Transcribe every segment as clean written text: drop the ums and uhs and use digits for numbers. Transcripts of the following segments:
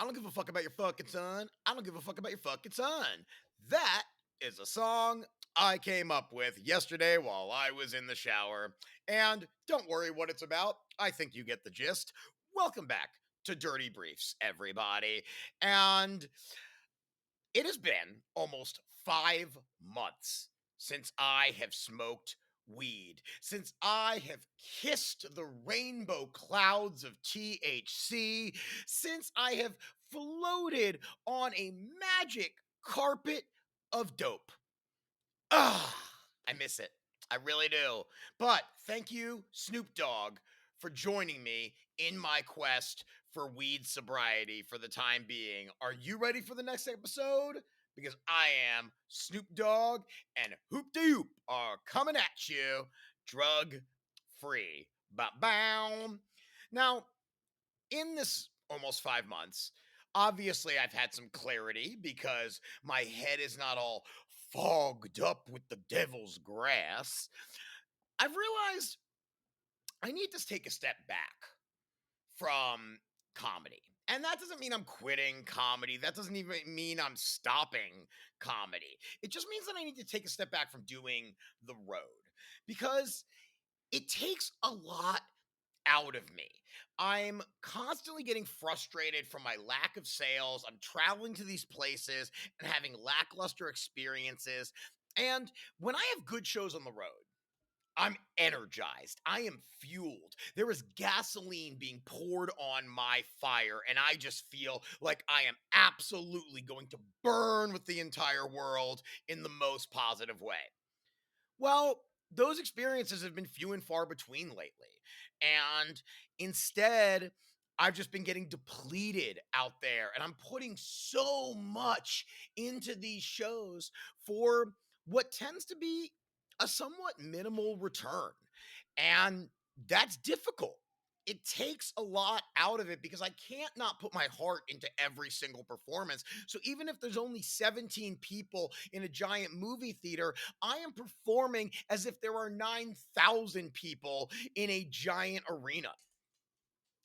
I don't give a fuck about your fucking son. I don't give a fuck about your fucking son. That is a song I came up with yesterday while I was in the shower. And don't worry what it's about. I think you get the gist. Welcome back to Dirty Briefs, everybody. And it has been almost 5 months since I have smoked weed, since I have kissed the rainbow clouds of THC, since I have floated on a magic carpet of dope. Ah, I miss it. I really do. But thank you, Snoop Dogg, for joining me in my quest for weed sobriety for the time being. Are you ready for the next episode? Because I am Snoop Dogg and Hoop de Hoop are coming at you drug free. Ba bow. Now, in this almost 5 months, obviously I've had some clarity because my head is not all fogged up with the devil's grass. I've realized I need to take a step back from comedy. And that doesn't mean I'm quitting comedy. That doesn't even mean I'm stopping comedy. It just means that I need to take a step back from doing the road because it takes a lot out of me. I'm constantly getting frustrated from my lack of sales. I'm traveling to these places and having lackluster experiences. And when I have good shows on the road, I'm energized. I am fueled. There is gasoline being poured on my fire, and I just feel like I am absolutely going to burn with the entire world in the most positive way. Well, those experiences have been few and far between lately. And instead, I've just been getting depleted out there. And I'm putting so much into these shows for what tends to be a somewhat minimal return. And that's difficult. It takes a lot out of it because I can't not put my heart into every single performance. So even if there's only 17 people in a giant movie theater, I am performing as if there are 9,000 people in a giant arena.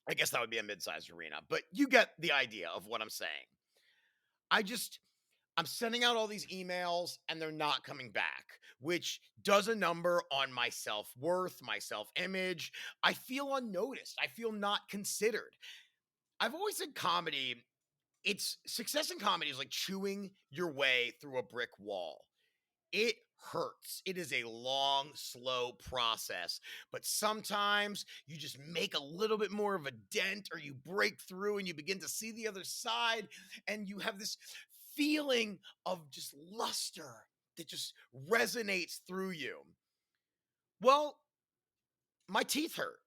I guess that would be a mid-sized arena, but you get the idea of what I'm saying. I just I'm sending out all these emails and they're not coming back, which does a number on my self-worth, my self-image. I feel unnoticed. I feel not considered. I've always said comedy, it's success in comedy is like chewing your way through a brick wall. It hurts. It is a long, slow process. But sometimes you just make a little bit more of a dent or you break through and you begin to see the other side and you have this feeling of just luster that just resonates through you. Well, my teeth hurt,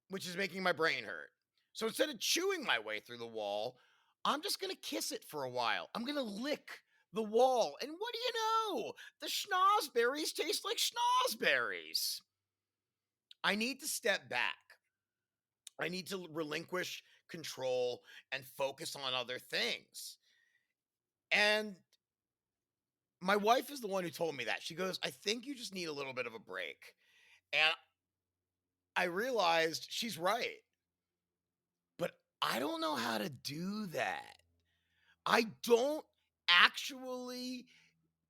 which is making my brain hurt. So instead of chewing my way through the wall, I'm just going to kiss it for a while. I'm going to lick the wall. And what do you know? The schnozberries taste like schnozberries. I need to step back. I need to relinquish control and focus on other things. And my wife is the one who told me that. She goes, I think you just need a little bit of a break. And I realized she's right, but I don't know how to do that. I don't actually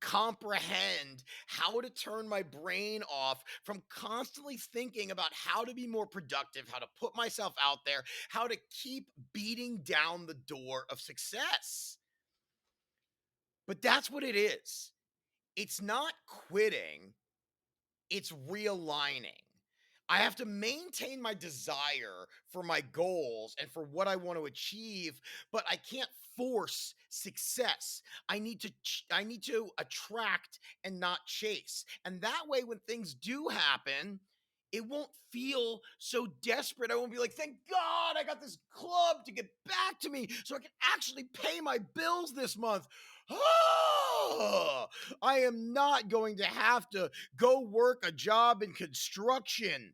comprehend how to turn my brain off from constantly thinking about how to be more productive, how to put myself out there, how to keep beating down the door of success. But that's what it is. It's not quitting, it's realigning. I have to maintain my desire for my goals and for what I want to achieve, but I can't force success. I need to attract and not chase. And that way when things do happen, it won't feel so desperate. I won't be like, thank God I got this club to get back to me so I can actually pay my bills this month. Oh, I am not going to have to go work a job in construction.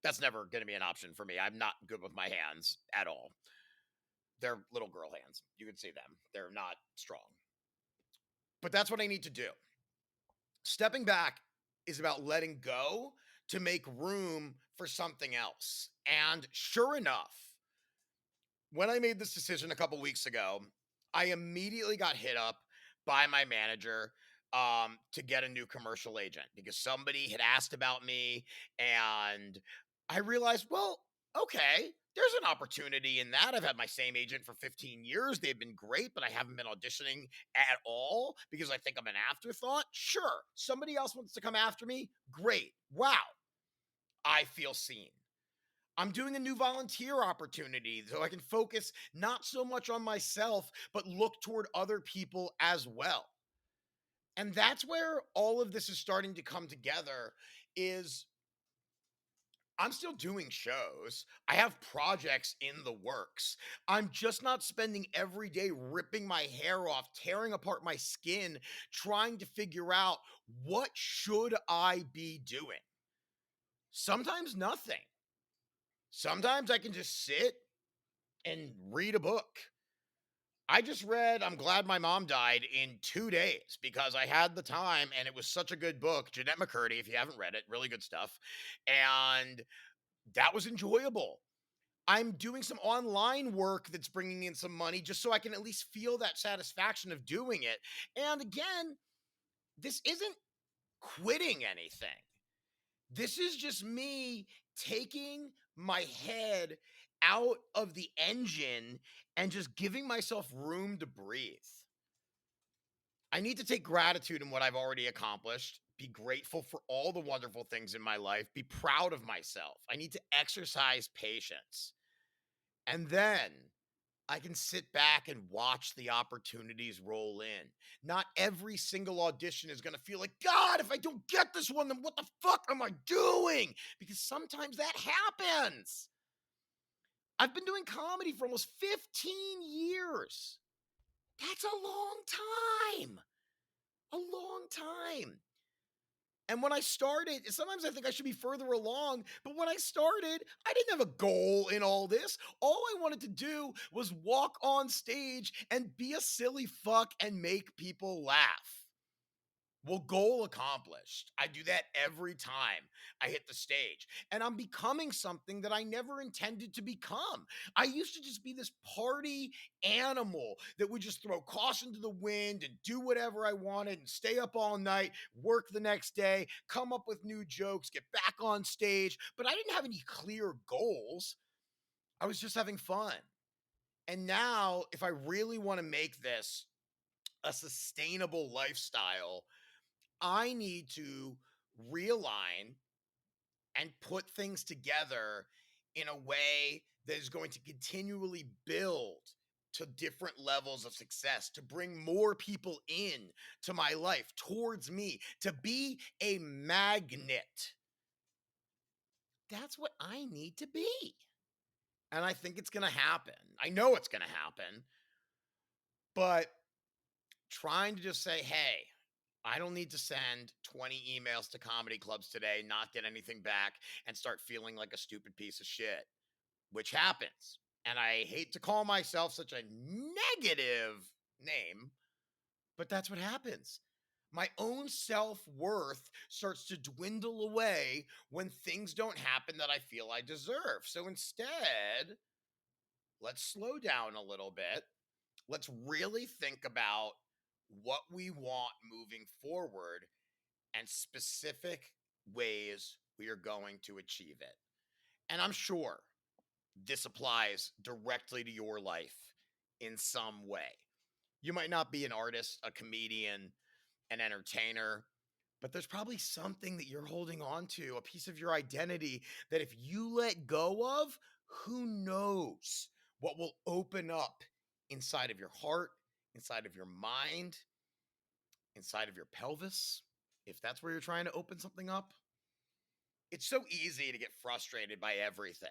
That's never going to be an option for me. I'm not good with my hands at all. They're little girl hands. You can see them. They're not strong. But that's what I need to do. Stepping back is about letting go to make room for something else. And sure enough, When I made this decision a couple weeks ago, I immediately got hit up by my manager to get a new commercial agent because somebody had asked about me, and I realized, well, okay, there's an opportunity in that. I've had my same agent for 15 years. They've been great, but I haven't been auditioning at all because I think I'm an afterthought. Sure, somebody else wants to come after me. Great. Wow, I feel seen. I'm doing a new volunteer opportunity so I can focus not so much on myself, but look toward other people as well. And that's where all of this is starting to come together is I'm still doing shows. I have projects in the works. I'm just not spending every day ripping my hair off, tearing apart my skin, trying to figure out what should I be doing. Sometimes nothing. Sometimes I can just sit and read a book. I just read I'm Glad My Mom Died in 2 days because I had the time and it was such a good book. Jeanette McCurdy, if you haven't read it, really good stuff. And that was enjoyable. I'm doing some online work that's bringing in some money just so I can at least feel that satisfaction of doing it. And again, this isn't quitting anything. This is just me taking my head out of the engine and just giving myself room to breathe. I need to take gratitude in what I've already accomplished, be grateful for all the wonderful things in my life, be proud of myself. I need to exercise patience. And then I can sit back and watch the opportunities roll in. Not every single audition is going to feel like, God, if I don't get this one, then what the fuck am I doing? Because sometimes that happens. I've been doing comedy for almost 15 years. That's a long time. A long time. And when I started, sometimes I think I should be further along, but when I started, I didn't have a goal in all this. All I wanted to do was walk on stage and be a silly fuck and make people laugh. Well, goal accomplished. I do that every time I hit the stage. And I'm becoming something that I never intended to become. I used to just be this party animal that would just throw caution to the wind and do whatever I wanted and stay up all night, work the next day, come up with new jokes, get back on stage. But I didn't have any clear goals. I was just having fun. And now, if I really want to make this a sustainable lifestyle, I need to realign and put things together in a way that is going to continually build to different levels of success, to bring more people in to my life, towards me, to be a magnet. That's what I need to be. And I think it's going to happen. I know it's going to happen, but trying to just say, hey, I don't need to send 20 emails to comedy clubs today, not get anything back, and start feeling like a stupid piece of shit, which happens. And I hate to call myself such a negative name, but that's what happens. My own self worth starts to dwindle away when things don't happen that I feel I deserve. So instead, let's slow down a little bit. Let's really think about what we want moving forward and specific ways we are going to achieve it. And I'm sure this applies directly to your life in some way. You might not be an artist, a comedian, an entertainer, but there's probably something that you're holding on to, a piece of your identity that if you let go of, who knows what will open up inside of your heart, inside of your mind, inside of your pelvis, if that's where you're trying to open something up. It's so easy to get frustrated by everything.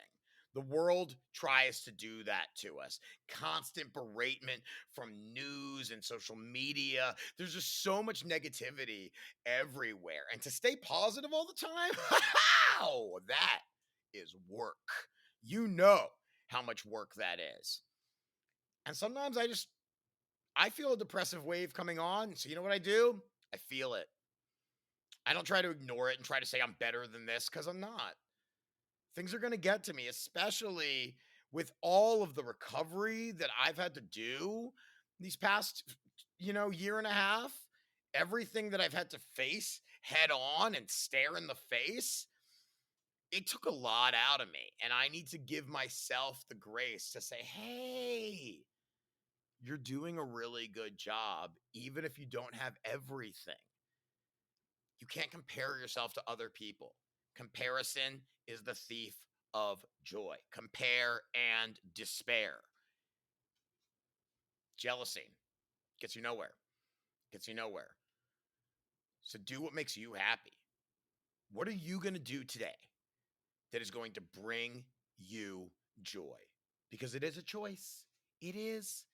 The world tries to do that to us. Constant beratement from news and social media. There's just so much negativity everywhere. And to stay positive all the time, how that is work. You know how much work that is. And sometimes I feel a depressive wave coming on. So you know what I do? I feel it. I don't try to ignore it and try to say I'm better than this because I'm not. Things are going to get to me, especially with all of the recovery that I've had to do these past, year and a half, everything that I've had to face head on and stare in the face, it took a lot out of me. And I need to give myself the grace to say, hey, you're doing a really good job, even if you don't have everything. You can't compare yourself to other people. Comparison is the thief of joy. Compare and despair. Jealousy gets you nowhere. Gets you nowhere. So do what makes you happy. What are you going to do today that is going to bring you joy? Because it is a choice. It is.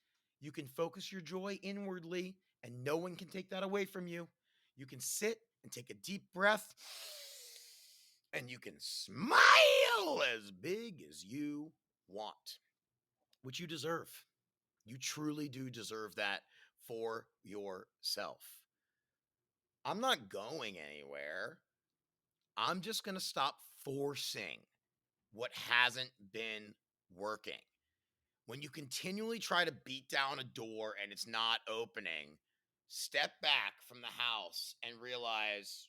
You can focus your joy inwardly, and no one can take that away from you. You can sit and take a deep breath, and you can smile as big as you want, which you deserve. You truly do deserve that for yourself. I'm not going anywhere. I'm just going to stop forcing what hasn't been working. When you continually try to beat down a door and it's not opening, step back from the house and realize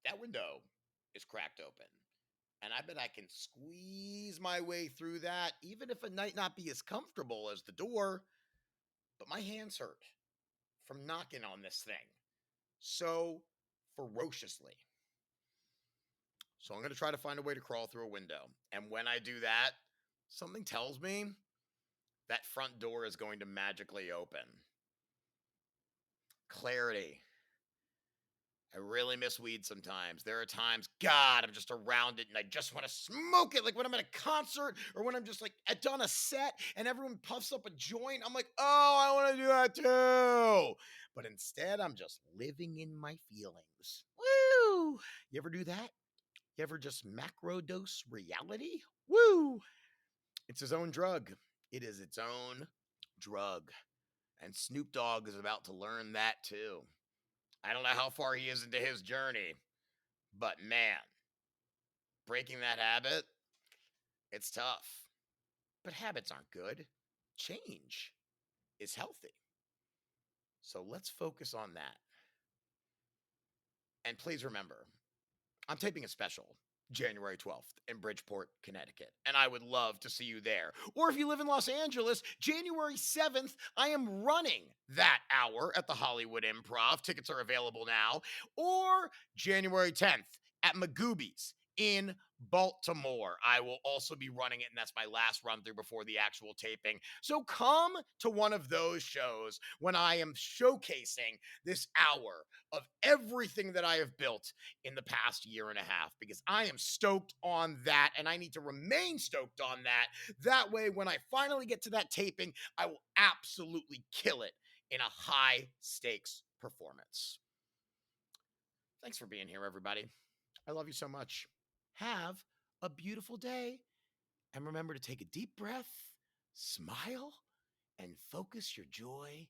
that window is cracked open. And I bet I can squeeze my way through that, even if it might not be as comfortable as the door. But my hands hurt from knocking on this thing so ferociously. So I'm going to try to find a way to crawl through a window. And when I do that, something tells me that front door is going to magically open. Clarity. I really miss weed sometimes. There are times, God, I'm just around it and I just want to smoke it. Like when I'm at a concert or when I'm just like done a set and everyone puffs up a joint. I'm like, oh, I want to do that too. But instead, I'm just living in my feelings. Woo! You ever do that? You ever just macro dose reality? Woo! It's his own drug. It is its own drug. And Snoop Dogg is about to learn that too. I don't know how far he is into his journey, but man, breaking that habit, it's tough. But habits aren't good. Change is healthy. So let's focus on that. And please remember, I'm taping a special January 12th in Bridgeport, Connecticut, and I would love to see you there. Or if you live in Los Angeles, January 7th, I am running that hour at the Hollywood Improv. Tickets are available now. Or January 10th at Magooby's in Baltimore. I will also be running it, and that's my last run through before the actual taping. So come to one of those shows when I am showcasing this hour of everything that I have built in the past year and a half, because I am stoked on that and I need to remain stoked on that. That way, when I finally get to that taping, I will absolutely kill it in a high stakes performance. Thanks for being here, everybody. I love you so much. Have a beautiful day. And remember to take a deep breath, smile, and focus your joy